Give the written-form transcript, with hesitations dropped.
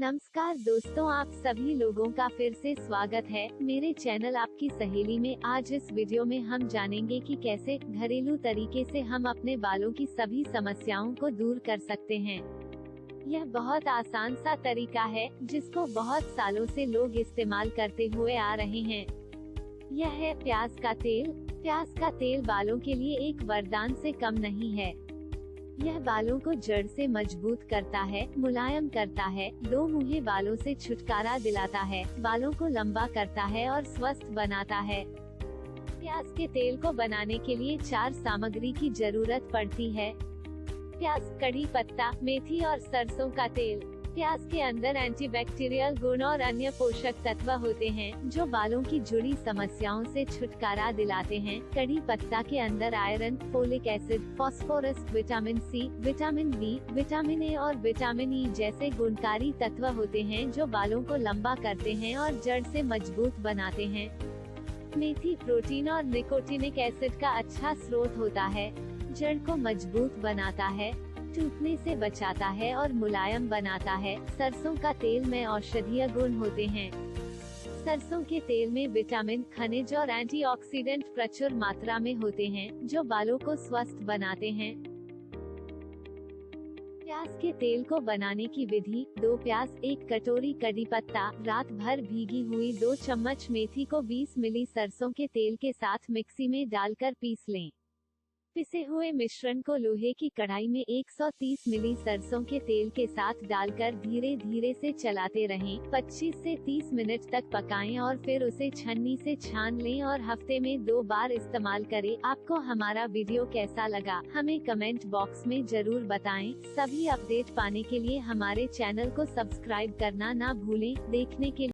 नमस्कार दोस्तों, आप सभी लोगों का फिर से स्वागत है मेरे चैनल आपकी सहेली में। आज इस वीडियो में हम जानेंगे कि कैसे घरेलू तरीके से हम अपने बालों की सभी समस्याओं को दूर कर सकते हैं। यह बहुत आसान सा तरीका है जिसको बहुत सालों से लोग इस्तेमाल करते हुए आ रहे हैं। यह है प्याज का तेल। प्याज का तेल बालों के लिए एक वरदान से कम नहीं है। यह बालों को जड़ से मजबूत करता है, मुलायम करता है, दो मुहे बालों से छुटकारा दिलाता है, बालों को लंबा करता है और स्वस्थ बनाता है। प्याज के तेल को बनाने के लिए 4 सामग्री की जरूरत पड़ती है। प्याज, कड़ी पत्ता, मेथी और सरसों का तेल। प्याज के अंदर एंटीबैक्टीरियल गुण और अन्य पोषक तत्व होते हैं जो बालों की जुड़ी समस्याओं से छुटकारा दिलाते हैं। कड़ी पत्ता के अंदर iron, folic acid, phosphorus, vitamin C, vitamin B, vitamin A और विटामिन ई जैसे गुणकारी तत्व होते हैं जो बालों को लंबा करते हैं और जड़ से मजबूत बनाते हैं। मेथी प्रोटीन और निकोटिनिक एसिड का अच्छा स्रोत होता है, जड़ को मजबूत बनाता है, टूटने से बचाता है और मुलायम बनाता है। सरसों का तेल में औषधीय गुण होते हैं। सरसों के तेल में विटामिन, खनिज और एंटीऑक्सीडेंट प्रचुर मात्रा में होते हैं जो बालों को स्वस्थ बनाते हैं। प्याज के तेल को बनाने की विधि: 2 प्याज, 1 कटोरी कड़ी पत्ता, रात भर भीगी हुई 2 चम्मच मेथी को 20 मिली सरसों के तेल के साथ मिक्सी में डालकर पीस लें। पिसे हुए मिश्रण को लोहे की कढ़ाई में 130 मिली सरसों के तेल के साथ डालकर धीरे धीरे से चलाते रहें। 25 से 30 मिनट तक पकाएं और फिर उसे छन्नी से छान लें और हफ्ते में 2 बार इस्तेमाल करें। आपको हमारा वीडियो कैसा लगा हमें कमेंट बॉक्स में जरूर बताएं। सभी अपडेट पाने के लिए हमारे चैनल को सब्सक्राइब करना ना भूलें। देखने के